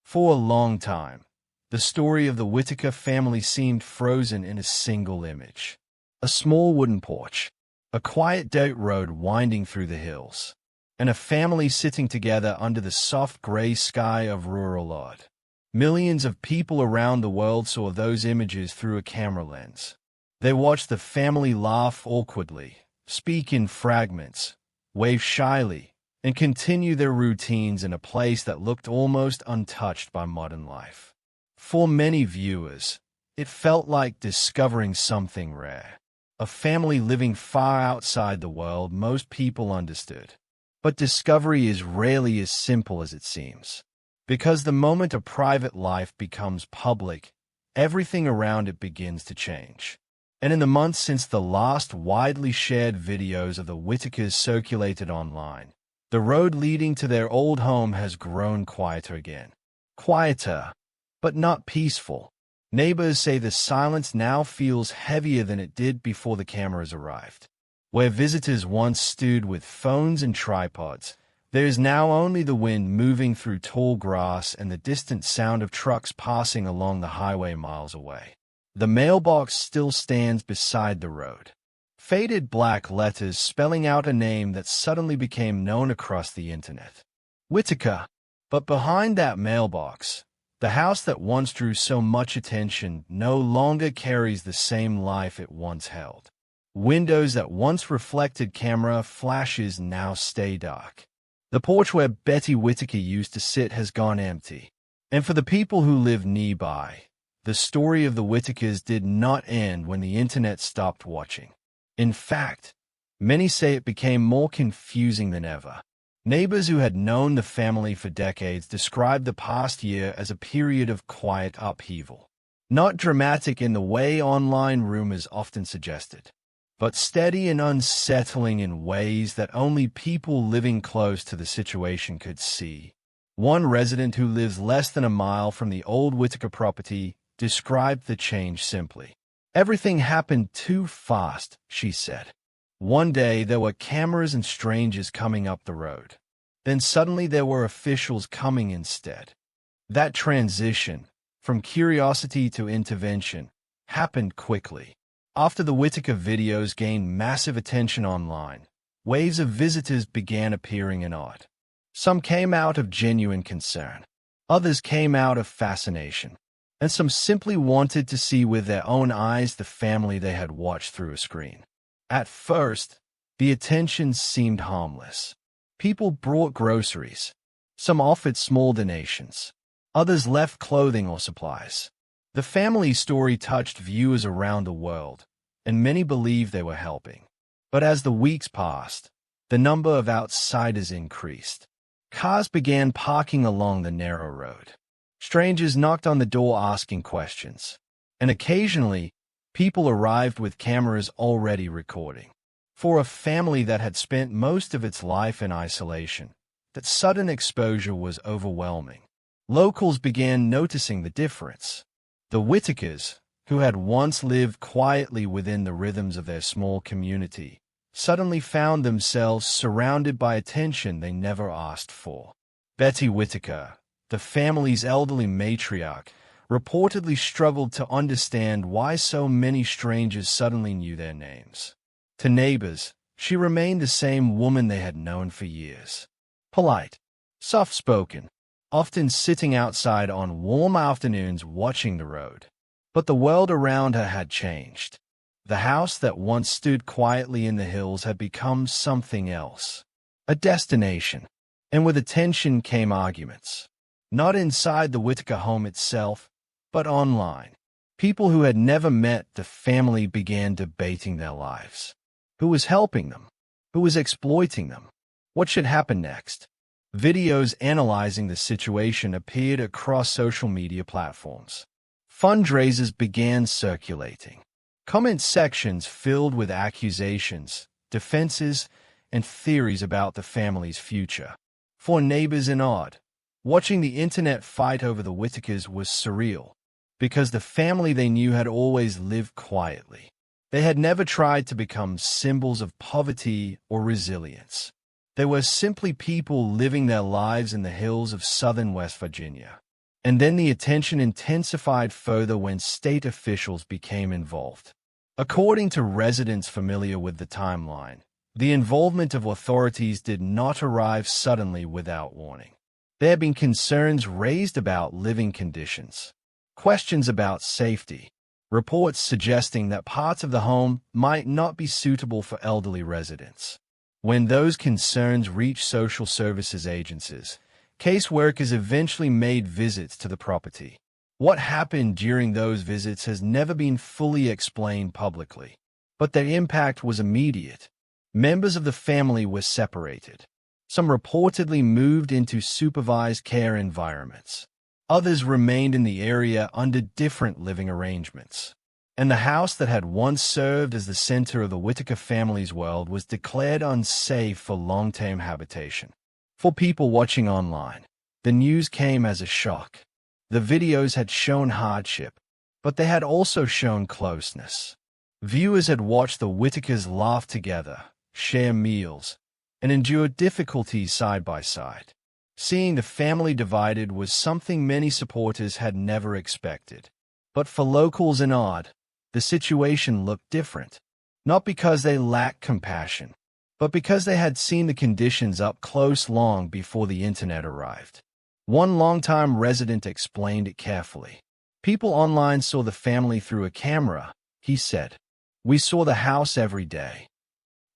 For a long time, the story of the Whittaker family seemed frozen in a single image. A small wooden porch, a quiet dirt road winding through the hills, and a family sitting together under the soft gray sky of rural Odd. Millions of people around the world saw those images through a camera lens. They watched the family laugh awkwardly, speak in fragments, wave shyly, and continue their routines in a place that looked almost untouched by modern life. For many viewers, it felt like discovering something rare. A family living far outside the world most people understood. But discovery is rarely as simple as it seems. Because the moment a private life becomes public, everything around it begins to change. And in the months since the last widely shared videos of the Whittakers circulated online, the road leading to their old home has grown quieter again. Quieter, but not peaceful. Neighbors say the silence now feels heavier than it did before the cameras arrived. Where visitors once stood with phones and tripods, there is now only the wind moving through tall grass and the distant sound of trucks passing along the highway miles away. The mailbox still stands beside the road. Faded black letters spelling out a name that suddenly became known across the internet. Whittaker. But behind that mailbox, the house that once drew so much attention no longer carries the same life it once held. Windows that once reflected camera flashes now stay dark. The porch where Betty Whittaker used to sit has gone empty. And for the people who live nearby, the story of the Whittakers did not end when the internet stopped watching. In fact, many say it became more confusing than ever. Neighbors who had known the family for decades described the past year as a period of quiet upheaval. Not dramatic in the way online rumors often suggested, but steady and unsettling in ways that only people living close to the situation could see. One resident who lives less than a mile from the old Whittaker property described the change simply. Everything happened too fast, she said. One day there were cameras and strangers coming up the road. Then suddenly there were officials coming instead. That transition, from curiosity to intervention, happened quickly. After the Whittaker videos gained massive attention online, waves of visitors began appearing in Odd. Some came out of genuine concern. Others came out of fascination. And some simply wanted to see with their own eyes the family they had watched through a screen. At first, the attention seemed harmless. People brought groceries. Some offered small donations. Others left clothing or supplies. The family story touched viewers around the world, and many believed they were helping. But as the weeks passed, the number of outsiders increased. Cars began parking along the narrow road. Strangers knocked on the door asking questions. And occasionally, people arrived with cameras already recording. For a family that had spent most of its life in isolation, that sudden exposure was overwhelming. Locals began noticing the difference. The Whittakers, who had once lived quietly within the rhythms of their small community, suddenly found themselves surrounded by attention they never asked for. Betty Whittaker, the family's elderly matriarch, reportedly struggled to understand why so many strangers suddenly knew their names. To neighbors, she remained the same woman they had known for years. Polite, soft-spoken, often sitting outside on warm afternoons watching the road. But the world around her had changed. The house that once stood quietly in the hills had become something else. A destination. And with attention came arguments. Not inside the Whittaker home itself, but online. People who had never met the family began debating their lives. Who was helping them? Who was exploiting them? What should happen next? Videos analyzing the situation appeared across social media platforms. Fundraisers began circulating. Comment sections filled with accusations, defenses, and theories about the family's future. For neighbors in Odd, watching the internet fight over the Whittakers was surreal, because the family they knew had always lived quietly. They had never tried to become symbols of poverty or resilience. They were simply people living their lives in the hills of southern West Virginia. And then the attention intensified further when state officials became involved. According to residents familiar with the timeline, the involvement of authorities did not arrive suddenly without warning. There have been concerns raised about living conditions, questions about safety, reports suggesting that parts of the home might not be suitable for elderly residents. When those concerns reached social services agencies, caseworkers eventually made visits to the property. What happened during those visits has never been fully explained publicly, but their impact was immediate. Members of the family were separated. Some reportedly moved into supervised care environments. Others remained in the area under different living arrangements. And the house that had once served as the center of the Whittaker family's world was declared unsafe for long-term habitation. For people watching online, the news came as a shock. The videos had shown hardship, but they had also shown closeness. Viewers had watched the Whittakers laugh together, share meals, and endure difficulties side by side. Seeing the family divided was something many supporters had never expected. But for locals in Odd, the situation looked different. Not because they lacked compassion, but because they had seen the conditions up close long before the internet arrived. One longtime resident explained it carefully. People online saw the family through a camera, he said. We saw the house every day.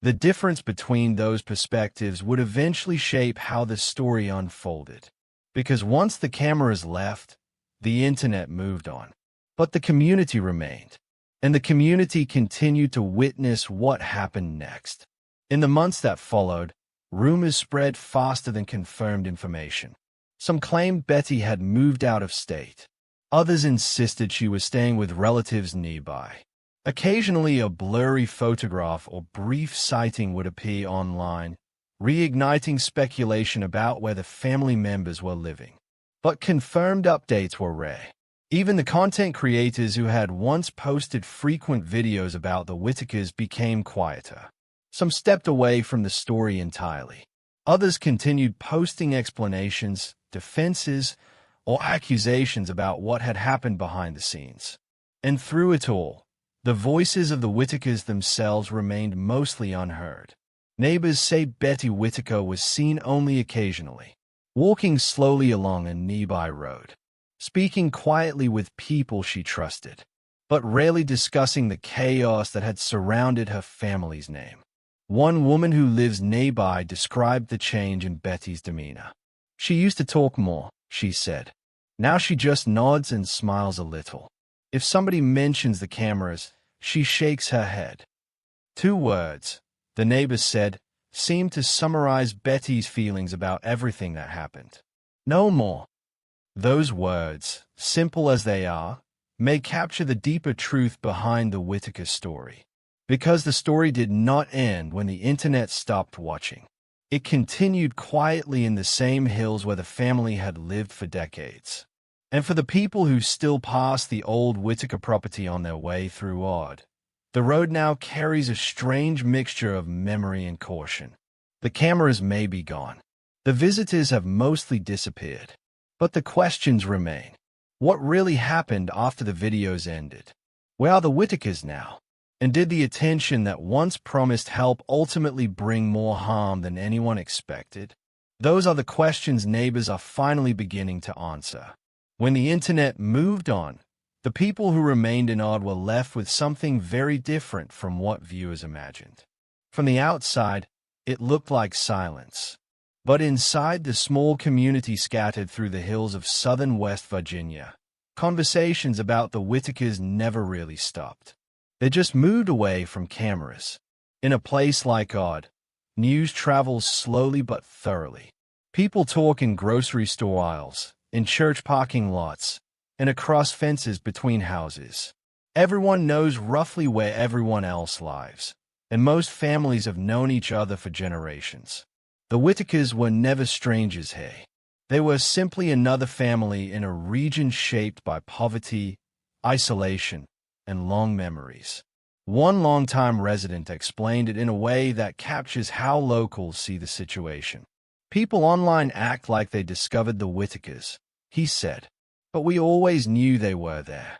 The difference between those perspectives would eventually shape how the story unfolded. Because once the cameras left, the internet moved on. But the community remained. And the community continued to witness what happened next. In the months that followed, rumors spread faster than confirmed information. Some claimed Betty had moved out of state. Others insisted she was staying with relatives nearby. Occasionally, a blurry photograph or brief sighting would appear online, reigniting speculation about where the family members were living. But confirmed updates were rare. Even the content creators who had once posted frequent videos about the Whittakers became quieter. Some stepped away from the story entirely. Others continued posting explanations, defenses, or accusations about what had happened behind the scenes. And through it all, the voices of the Whittakers themselves remained mostly unheard. Neighbors say Betty Whittaker was seen only occasionally, walking slowly along a nearby road, speaking quietly with people she trusted, but rarely discussing the chaos that had surrounded her family's name. One woman who lives nearby described the change in Betty's demeanor. She used to talk more, she said. Now she just nods and smiles a little. If somebody mentions the cameras, she shakes her head. 2 words, the neighbor said, seemed to summarize Betty's feelings about everything that happened. No more. Those words, simple as they are, may capture the deeper truth behind the Whittaker story. Because the story did not end when the internet stopped watching. It continued quietly in the same hills where the family had lived for decades. And for the people who still pass the old Whittaker property on their way through Odd, the road now carries a strange mixture of memory and caution. The cameras may be gone. The visitors have mostly disappeared. But the questions remain. What really happened after the videos ended? Where are the Whittakers now? And did the attention that once promised help ultimately bring more harm than anyone expected? Those are the questions neighbors are finally beginning to answer. When the internet moved on, the people who remained in Odd were left with something very different from what viewers imagined. From the outside, it looked like silence. But inside the small community scattered through the hills of southern West Virginia, conversations about the Whittakers never really stopped. They just moved away from cameras. In a place like Odd, news travels slowly but thoroughly. People talk in grocery store aisles, in church parking lots, and across fences between houses. Everyone knows roughly where everyone else lives, and most families have known each other for generations. The Whittakers were never strangers here. They were simply another family in a region shaped by poverty, isolation, and long memories. One longtime resident explained it in a way that captures how locals see the situation. People online act like they discovered the Whittakers, he said. but we always knew they were there.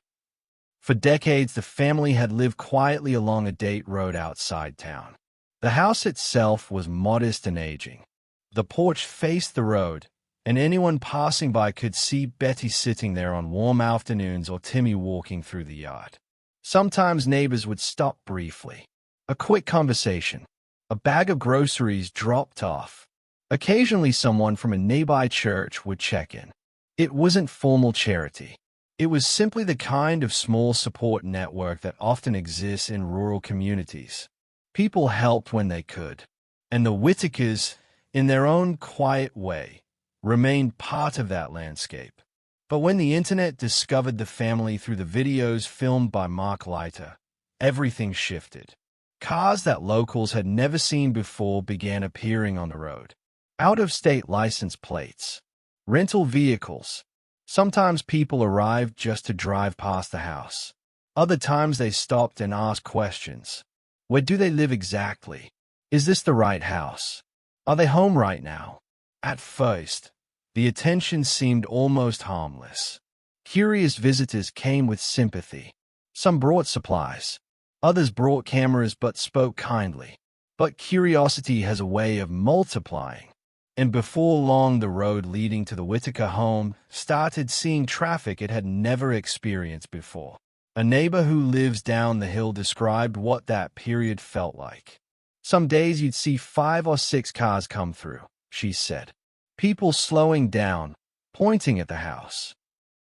For decades, the family had lived quietly along a dirt road outside town. The house itself was modest and aging. The porch faced the road, and anyone passing by could see Betty sitting there on warm afternoons or Timmy walking through the yard. Sometimes neighbors would stop briefly. A quick conversation. A bag of groceries dropped off. Occasionally someone from a nearby church would check in. It wasn't formal charity. It was simply the kind of small support network that often exists in rural communities. People helped when they could, and the Whittakers, in their own quiet way, remained part of that landscape. But when the internet discovered the family through the videos filmed by Mark Leiter, everything shifted. Cars that locals had never seen before began appearing on the road. Out-of-state license plates. Rental vehicles. Sometimes people arrived just to drive past the house. Other times they stopped and asked questions. Where do they live exactly? Is this the right house? Are they home right now? At first, the attention seemed almost harmless. Curious visitors came with sympathy. Some brought supplies. Others brought cameras but spoke kindly. But curiosity has a way of multiplying. And before long, the road leading to the Whittaker home started seeing traffic it had never experienced before. A neighbor who lives down the hill described what that period felt like. Some days you'd see 5 or 6 cars come through, she said. People slowing down, pointing at the house.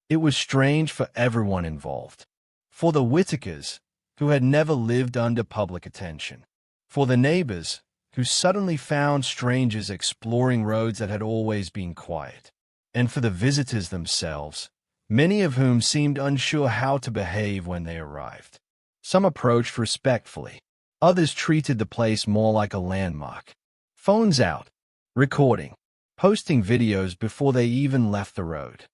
It was strange for everyone involved. For the Whittakers, who had never lived under public attention. For the neighbors, who suddenly found strangers exploring roads that had always been quiet. And for the visitors themselves, many of whom seemed unsure how to behave when they arrived. Some approached respectfully. Others treated the place more like a landmark. Phones out, recording, posting videos before they even left the road.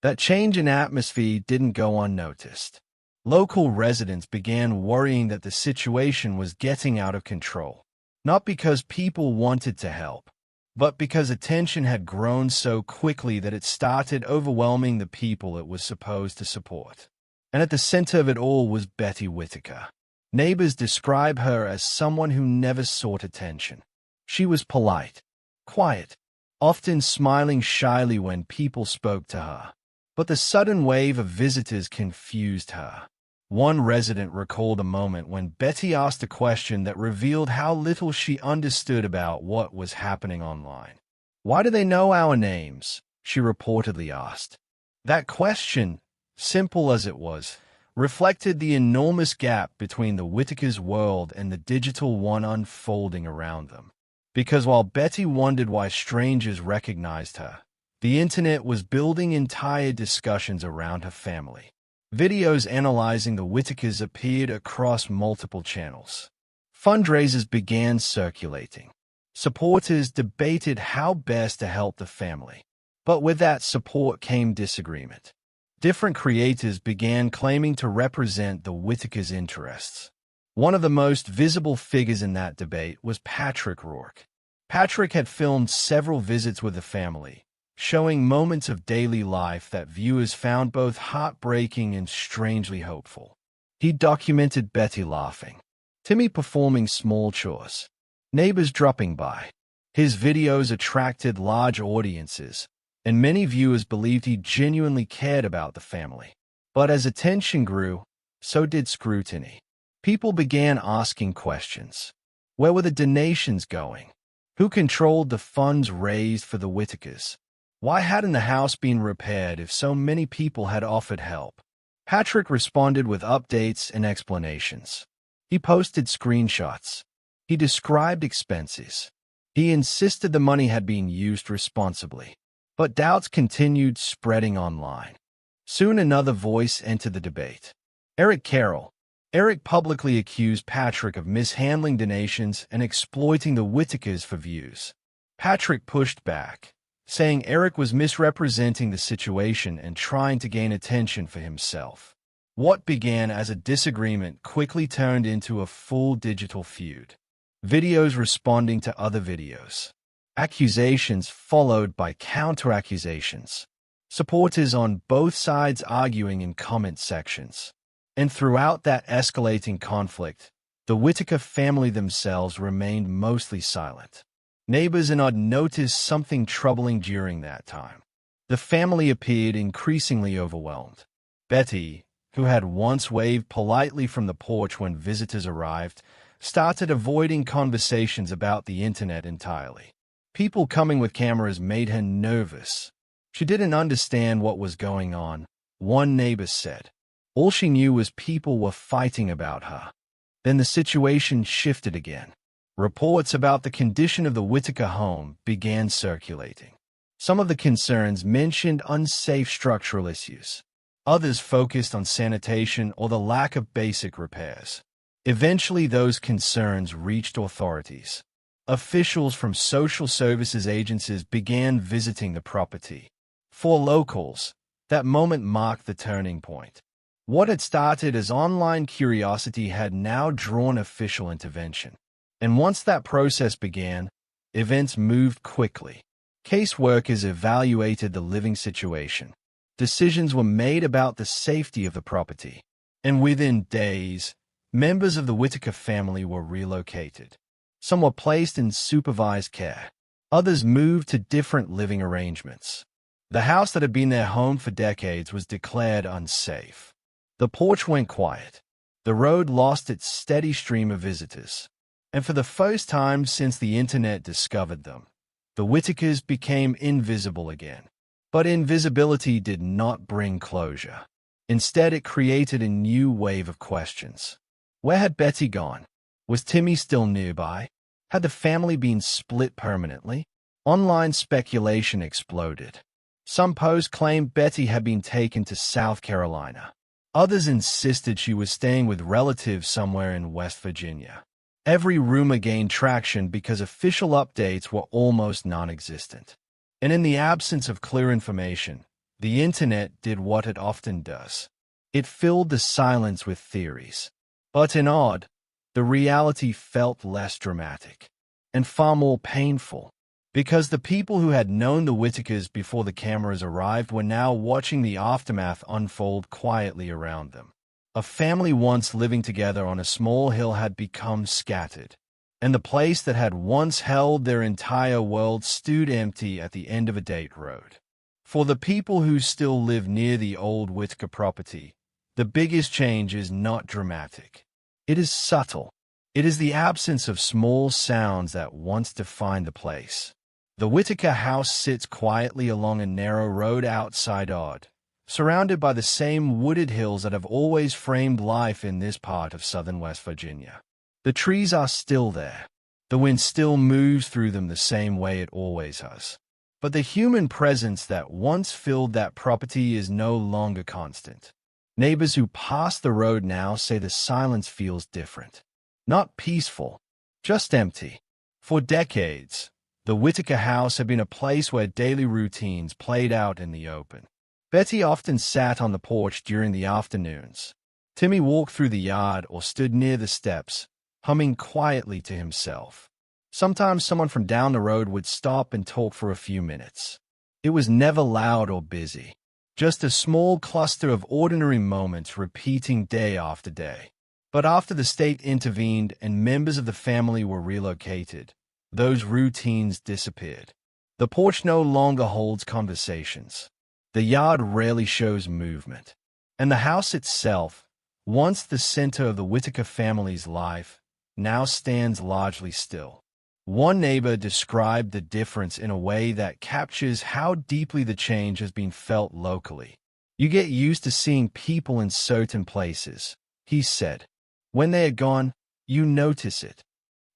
That change in atmosphere didn't go unnoticed. Local residents began worrying that the situation was getting out of control. Not because people wanted to help, but because attention had grown so quickly that it started overwhelming the people it was supposed to support. And at the center of it all was Betty Whittaker. Neighbors describe her as someone who never sought attention. She was polite, quiet, often smiling shyly when people spoke to her. But the sudden wave of visitors confused her. One resident recalled a moment when Betty asked a question that revealed how little she understood about what was happening online. "Why do they know our names?" she reportedly asked. That question, simple as it was, reflected the enormous gap between the Whittakers' world and the digital one unfolding around them. Because while Betty wondered why strangers recognized her, the internet was building entire discussions around her family. Videos analyzing the Whittakers appeared across multiple channels. Fundraisers began circulating. Supporters debated how best to help the family. But with that support came disagreement. Different creators began claiming to represent the Whittakers' interests. One of the most visible figures in that debate was Patrick Rourke. Patrick had filmed several visits with the family, showing moments of daily life that viewers found both heartbreaking and strangely hopeful. He documented Betty laughing, Timmy performing small chores, neighbors dropping by. His videos attracted large audiences, and many viewers believed he genuinely cared about the family. But as attention grew, so did scrutiny. People began asking questions. Where were the donations going? Who controlled the funds raised for the Whittakers? Why hadn't the house been repaired if so many people had offered help? Patrick responded with updates and explanations. He posted screenshots. He described expenses. He insisted the money had been used responsibly. But doubts continued spreading online. Soon another voice entered the debate. Eric Carroll. Eric publicly accused Patrick of mishandling donations and exploiting the Whittakers for views. Patrick pushed back, saying Eric was misrepresenting the situation and trying to gain attention for himself. What began as a disagreement quickly turned into a full digital feud. Videos responding to other videos. Accusations followed by counter-accusations. supporters on both sides arguing in comment sections. And throughout that escalating conflict, the Whittaker family themselves remained mostly silent. Neighbors and Odd noticed something troubling during that time. The family appeared increasingly overwhelmed. Betty, who had once waved politely from the porch when visitors arrived, started avoiding conversations about the internet entirely. People coming with cameras made her nervous. She didn't understand what was going on, one neighbor said. All she knew was people were fighting about her. Then the situation shifted again. Reports about the condition of the Whittaker home began circulating. Some of the concerns mentioned unsafe structural issues. Others focused on sanitation or the lack of basic repairs. Eventually, those concerns reached authorities. Officials from social services agencies began visiting the property. For locals, that moment marked the turning point. What had started as online curiosity had now drawn official intervention. And once that process began, events moved quickly. Caseworkers evaluated the living situation. Decisions were made about the safety of the property. And within days, members of the Whittaker family were relocated. Some were placed in supervised care. Others moved to different living arrangements. The house that had been their home for decades was declared unsafe. The porch went quiet. The road lost its steady stream of visitors. And for the first time since the internet discovered them, the Whittakers became invisible again. But invisibility did not bring closure. Instead, it created a new wave of questions. Where had Betty gone? Was Timmy still nearby? Had the family been split permanently? Online speculation exploded. Some posts claimed Betty had been taken to South Carolina. Others insisted she was staying with relatives somewhere in West Virginia. Every rumor gained traction because official updates were almost non-existent. And in the absence of clear information, the internet did what it often does. It filled the silence with theories. But in Odd, the reality felt less dramatic and far more painful, because the people who had known the Whittakers before the cameras arrived were now watching the aftermath unfold quietly around them. A family once living together on a small hill had become scattered, and the place that had once held their entire world stood empty at the end of a dirt road. For the people who still live near the old Whittaker property, the biggest change is not dramatic. It is subtle. It is the absence of small sounds that once defined the place. The Whittaker house sits quietly along a narrow road outside Odd, surrounded by the same wooded hills that have always framed life in this part of southern West Virginia. The trees are still there. The wind still moves through them the same way it always has. But the human presence that once filled that property is no longer constant. Neighbors who pass the road now say the silence feels different. Not peaceful, just empty. For decades, the Whittaker house had been a place where daily routines played out in the open. Betty often sat on the porch during the afternoons. Timmy walked through the yard or stood near the steps, humming quietly to himself. Sometimes someone from down the road would stop and talk for a few minutes. It was never loud or busy, just a small cluster of ordinary moments repeating day after day. But after the state intervened and members of the family were relocated, those routines disappeared. The porch no longer holds conversations. The yard rarely shows movement. And the house itself, once the center of the Whittaker family's life, now stands largely still. One neighbor described the difference in a way that captures how deeply the change has been felt locally. You get used to seeing people in certain places, he said. When they are gone, you notice it.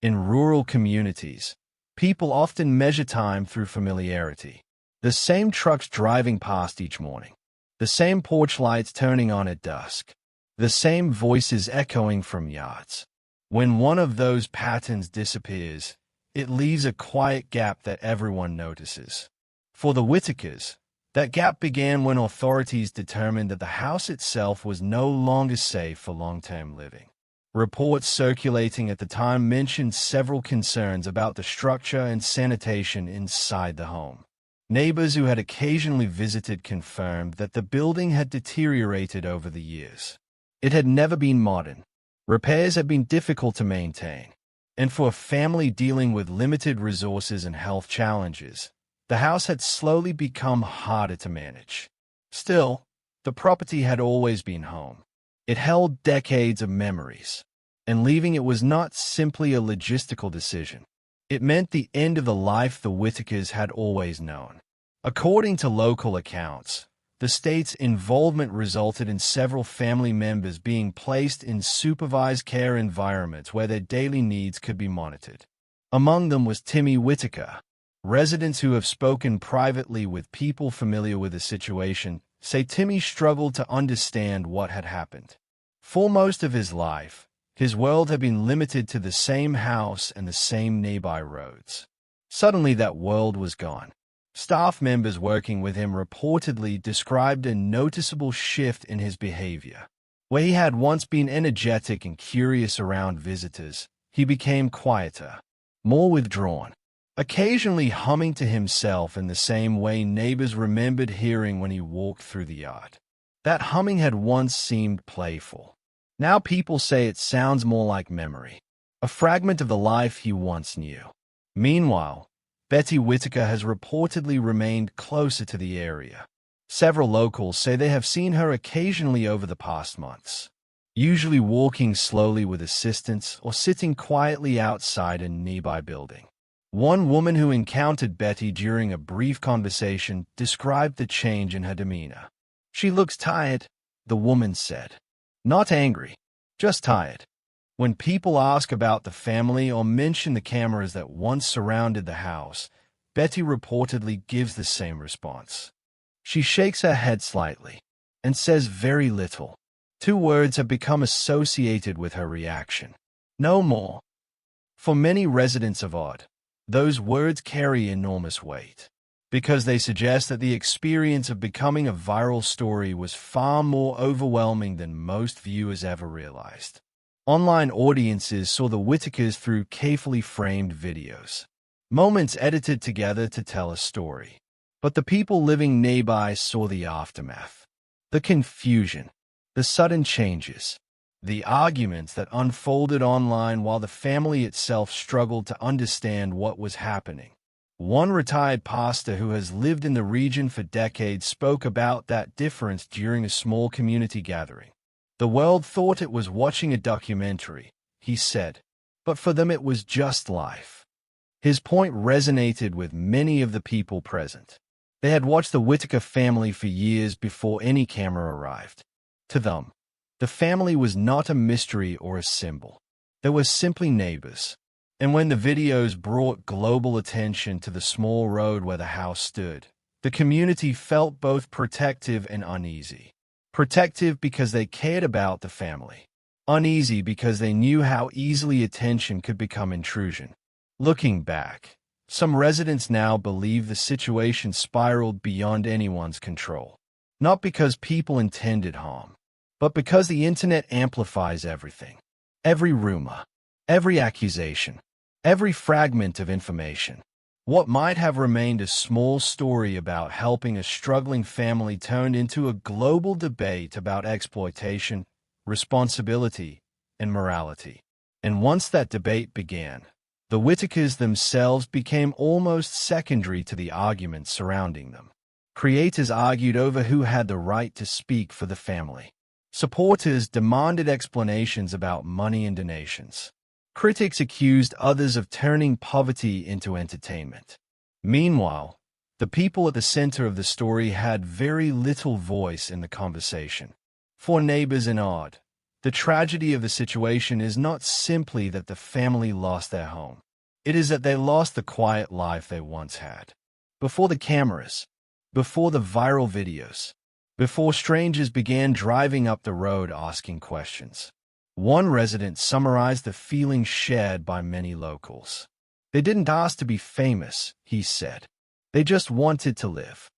In rural communities, people often measure time through familiarity. The same trucks driving past each morning. The same porch lights turning on at dusk. The same voices echoing from yards. When one of those patterns disappears, it leaves a quiet gap that everyone notices. For the Whittakers, that gap began when authorities determined that the house itself was no longer safe for long-term living. Reports circulating at the time mentioned several concerns about the structure and sanitation inside the home. Neighbors who had occasionally visited confirmed that the building had deteriorated over the years. It had never been modern. Repairs had been difficult to maintain. And for a family dealing with limited resources and health challenges, the house had slowly become harder to manage. Still, the property had always been home. It held decades of memories, and leaving it was not simply a logistical decision. It meant the end of the life the Whittakers had always known. According to local accounts, the state's involvement resulted in several family members being placed in supervised care environments where their daily needs could be monitored. Among them was Timmy Whittaker. Residents who have spoken privately with people familiar with the situation say Timmy struggled to understand what had happened. For most of his life, his world had been limited to the same house and the same nearby roads. Suddenly that world was gone. Staff members working with him reportedly described a noticeable shift in his behavior. Where he had once been energetic and curious around visitors, he became quieter, more withdrawn, occasionally humming to himself in the same way neighbors remembered hearing when he walked through the yard. That humming had once seemed playful. Now people say it sounds more like memory, a fragment of the life he once knew. Meanwhile, Betty Whittaker has reportedly remained closer to the area. Several locals say they have seen her occasionally over the past months, usually walking slowly with assistance or sitting quietly outside a nearby building. One woman who encountered Betty during a brief conversation described the change in her demeanor. "She looks tired," the woman said. "Not angry, just tired." When people ask about the family or mention the cameras that once surrounded the house, Betty reportedly gives the same response. She shakes her head slightly and says very little. Two words have become associated with her reaction: "No more." For many residents of Odd, those words carry enormous weight, because they suggest that the experience of becoming a viral story was far more overwhelming than most viewers ever realized. Online audiences saw the Whittakers through carefully framed videos, moments edited together to tell a story. But the people living nearby saw the aftermath, the confusion, the sudden changes, the arguments that unfolded online while the family itself struggled to understand what was happening. One retired pastor who has lived in the region for decades spoke about that difference during a small community gathering. "The world thought it was watching a documentary," he said, "but for them it was just life." His point resonated with many of the people present. They had watched the Whittaker family for years before any camera arrived. To them, the family was not a mystery or a symbol. They were simply neighbors. And when the videos brought global attention to the small road where the house stood, the community felt both protective and uneasy. Protective because they cared about the family. Uneasy because they knew how easily attention could become intrusion. Looking back, some residents now believe the situation spiraled beyond anyone's control. Not because people intended harm, but because the internet amplifies everything. Every rumor, every accusation, every fragment of information. What might have remained a small story about helping a struggling family turned into a global debate about exploitation, responsibility, and morality. And once that debate began, the Whittakers themselves became almost secondary to the arguments surrounding them. Creators argued over who had the right to speak for the family. Supporters demanded explanations about money and donations. Critics accused others of turning poverty into entertainment. Meanwhile, the people at the center of the story had very little voice in the conversation. For neighbors in Odd, the tragedy of the situation is not simply that the family lost their home. It is that they lost the quiet life they once had. Before the cameras, before the viral videos, before strangers began driving up the road asking questions. One resident summarized the feeling shared by many locals. "They didn't ask to be famous," he said. "They just wanted to live."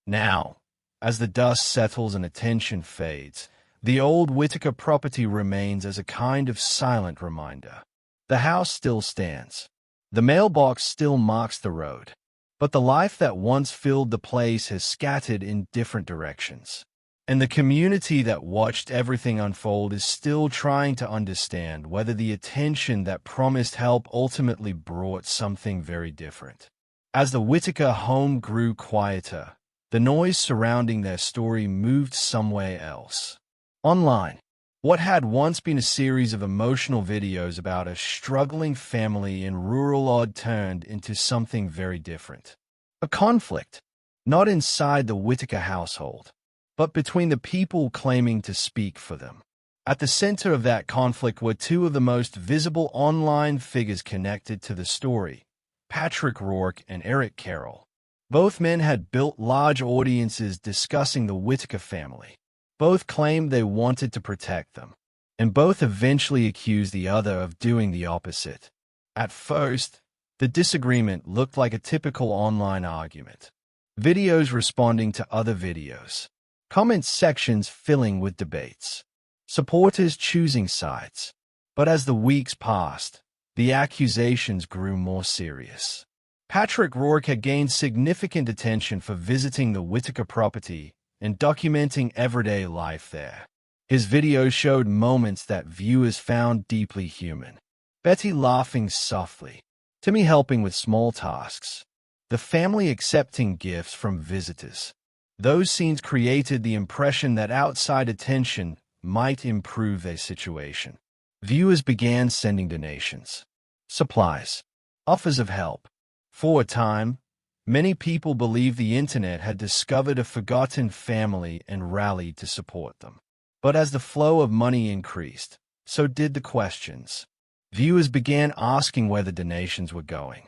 Now, as the dust settles and attention fades, the old Whittaker property remains as a kind of silent reminder. The house still stands. The mailbox still marks the road. but the life that once filled the place has scattered in different directions. And the community that watched everything unfold is still trying to understand whether the attention that promised help ultimately brought something very different. As the Whittaker home grew quieter, the noise surrounding their story moved somewhere else. Online, what had once been a series of emotional videos about a struggling family in rural Odd turned into something very different. A conflict, not inside the Whittaker household, but between the people claiming to speak for them. At the center of that conflict were two of the most visible online figures connected to the story, Patrick Rourke and Eric Carroll. Both men had built large audiences discussing the Whittaker family. Both claimed they wanted to protect them, and both eventually accused the other of doing the opposite. At first, the disagreement looked like a typical online argument. Videos responding to other videos. Comment sections filling with debates. Supporters choosing sides. But as the weeks passed, the accusations grew more serious. Patrick Rourke had gained significant attention for visiting the Whittaker property and documenting everyday life there. His videos showed moments that viewers found deeply human. Betty laughing softly, Timmy helping with small tasks, the family accepting gifts from visitors. Those scenes created the impression that outside attention might improve their situation. Viewers began sending donations, supplies, offers of help. For a time, many people believed the internet had discovered a forgotten family and rallied to support them. But as the flow of money increased, so did the questions. Viewers began asking where the donations were going.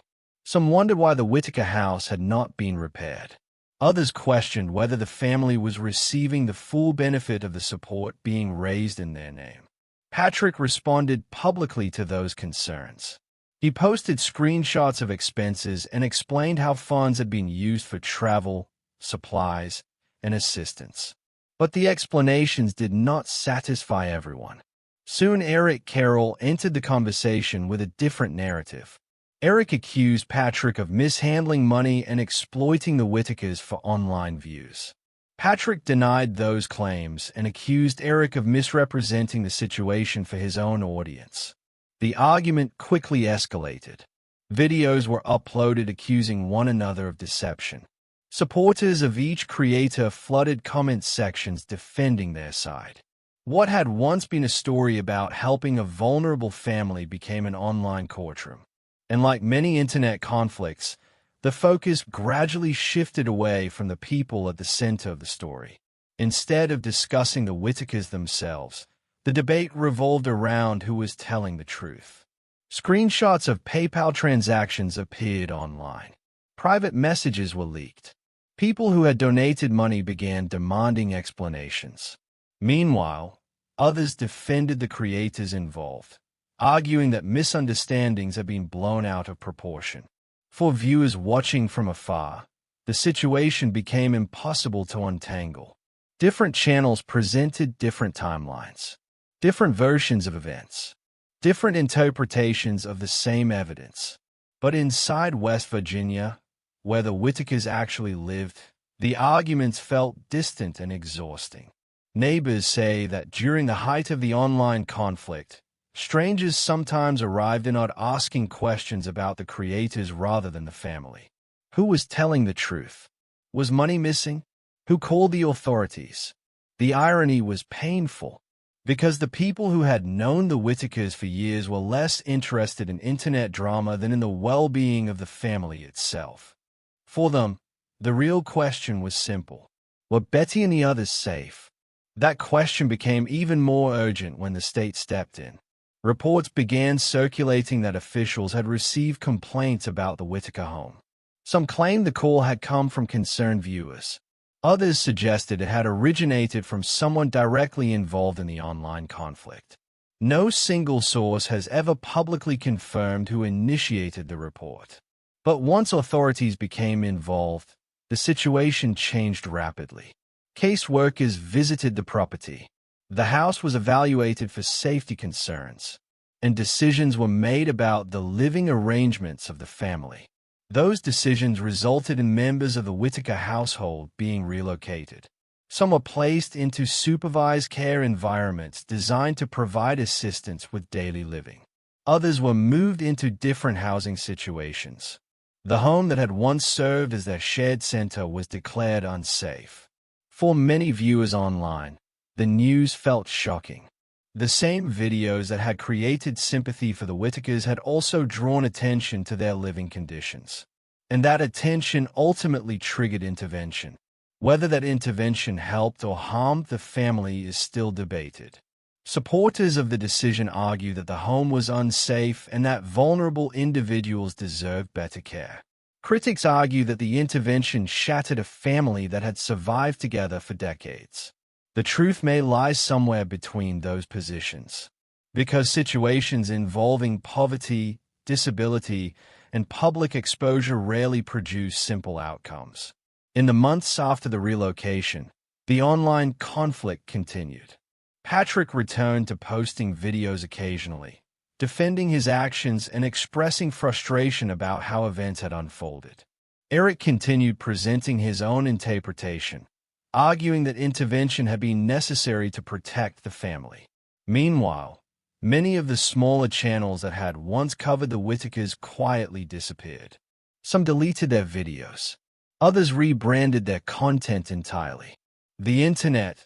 Some wondered why the Whittaker house had not been repaired. Others questioned whether the family was receiving the full benefit of the support being raised in their name. Patrick responded publicly to those concerns. He posted screenshots of expenses and explained how funds had been used for travel, supplies, and assistance. But the explanations did not satisfy everyone. Soon Eric Carroll entered the conversation with a different narrative. Eric accused Patrick of mishandling money and exploiting the Whittakers for online views. Patrick denied those claims and accused Eric of misrepresenting the situation for his own audience. The argument quickly escalated. Videos were uploaded accusing one another of deception. Supporters of each creator flooded comment sections defending their side. What had once been a story about helping a vulnerable family became an online courtroom. And like many internet conflicts, the focus gradually shifted away from the people at the center of the story. Instead of discussing the Whittakers themselves, the debate revolved around who was telling the truth. Screenshots of PayPal transactions appeared online. Private messages were leaked. People who had donated money began demanding explanations. Meanwhile, others defended the creators involved, arguing that misunderstandings had been blown out of proportion. For viewers watching from afar, the situation became impossible to untangle. Different channels presented different timelines, different versions of events, different interpretations of the same evidence. But inside West Virginia, where the Whittakers actually lived, the arguments felt distant and exhausting. Neighbors say that during the height of the online conflict, strangers sometimes arrived and not asking questions about the creators rather than the family. Who was telling the truth? Was money missing? Who called the authorities? The irony was painful, because the people who had known the Whittakers for years were less interested in internet drama than in the well-being of the family itself. For them, the real question was simple. Were Betty and the others safe? That question became even more urgent when the state stepped in. Reports began circulating that officials had received complaints about the Whittaker home. Some claimed the call had come from concerned viewers. Others suggested it had originated from someone directly involved in the online conflict. No single source has ever publicly confirmed who initiated the report. But once authorities became involved, the situation changed rapidly. Caseworkers visited the property. The house was evaluated for safety concerns, and decisions were made about the living arrangements of the family. Those decisions resulted in members of the Whittaker household being relocated. Some were placed into supervised care environments designed to provide assistance with daily living. Others were moved into different housing situations. The home that had once served as their shared center was declared unsafe. For many viewers online, the news felt shocking. The same videos that had created sympathy for the Whittakers had also drawn attention to their living conditions. And that attention ultimately triggered intervention. Whether that intervention helped or harmed the family is still debated. Supporters of the decision argue that the home was unsafe and that vulnerable individuals deserved better care. Critics argue that the intervention shattered a family that had survived together for decades. The truth may lie somewhere between those positions, because situations involving poverty, disability, and public exposure rarely produce simple outcomes. In the months after the relocation, the online conflict continued. Patrick returned to posting videos occasionally, defending his actions and expressing frustration about how events had unfolded. Eric continued presenting his own interpretation, arguing that intervention had been necessary to protect the family. Meanwhile, many of the smaller channels that had once covered the Whittakers quietly disappeared. Some deleted their videos. Others rebranded their content entirely. The internet,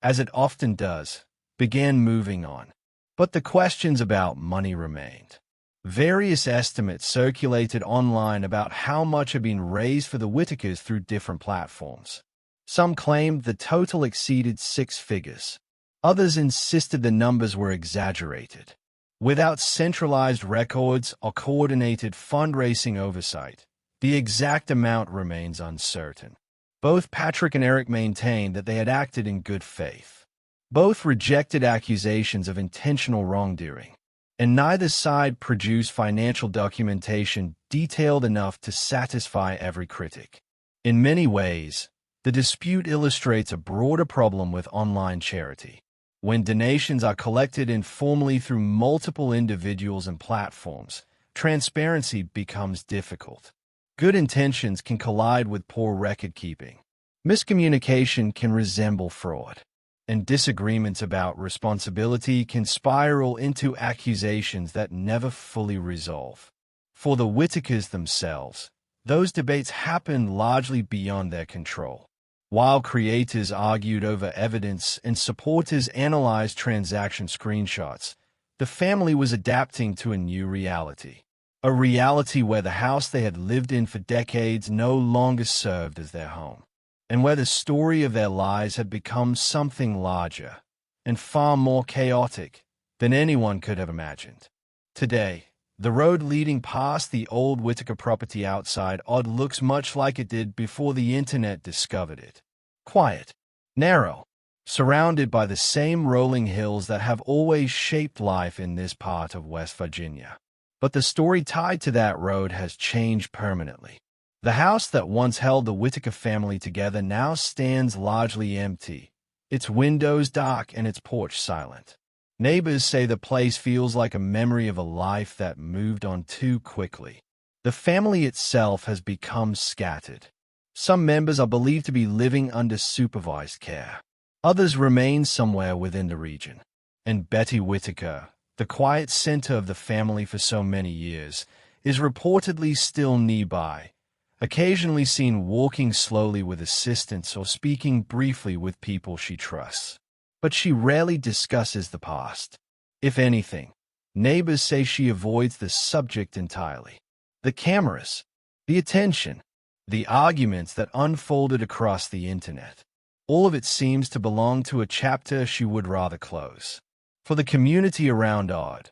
as it often does, began moving on. But the questions about money remained. Various estimates circulated online about how much had been raised for the Whittakers through different platforms. Some claimed the total exceeded 6 figures. Others insisted the numbers were exaggerated. Without centralized records or coordinated fundraising oversight, the exact amount remains uncertain. Both Patrick and Eric maintained that they had acted in good faith. Both rejected accusations of intentional wrongdoing, and neither side produced financial documentation detailed enough to satisfy every critic. In many ways, the dispute illustrates a broader problem with online charity. When donations are collected informally through multiple individuals and platforms, transparency becomes difficult. Good intentions can collide with poor record-keeping. Miscommunication can resemble fraud. And disagreements about responsibility can spiral into accusations that never fully resolve. For the Whittakers themselves, those debates happened largely beyond their control. While creators argued over evidence and supporters analyzed transaction screenshots, the family was adapting to a new reality. A reality where the house they had lived in for decades no longer served as their home, and where the story of their lives had become something larger and far more chaotic than anyone could have imagined. Today, the road leading past the old Whittaker property outside Odd looks much like it did before the internet discovered it. Quiet, narrow, surrounded by the same rolling hills that have always shaped life in this part of West Virginia. But the story tied to that road has changed permanently. The house that once held the Whittaker family together now stands largely empty, its windows dark and its porch silent. Neighbors say the place feels like a memory of a life that moved on too quickly. The family itself has become scattered. Some members are believed to be living under supervised care. Others remain somewhere within the region. And Betty Whittaker, the quiet center of the family for so many years, is reportedly still nearby, occasionally seen walking slowly with assistants or speaking briefly with people she trusts. But she rarely discusses the past. If anything, neighbors say she avoids the subject entirely. The cameras, the attention, the arguments that unfolded across the internet, all of it seems to belong to a chapter she would rather close. For the community around Odd,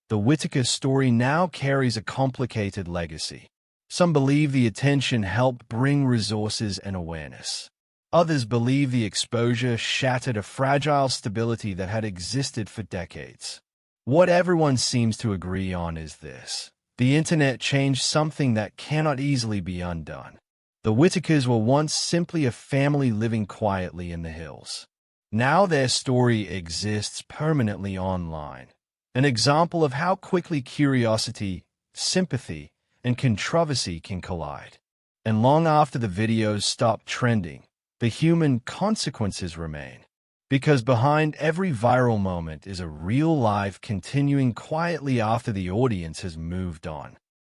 the Whittaker story now carries a complicated legacy. Some believe the attention helped bring resources and awareness. Others believe the exposure shattered a fragile stability that had existed for decades. What everyone seems to agree on is this: the internet changed something that cannot easily be undone. The Whittakers were once simply a family living quietly in the hills. Now their story exists permanently online, an example of how quickly curiosity, sympathy, and controversy can collide. And long after the videos stop trending, the human consequences remain. Because behind every viral moment is a real life continuing quietly after the audience has moved on.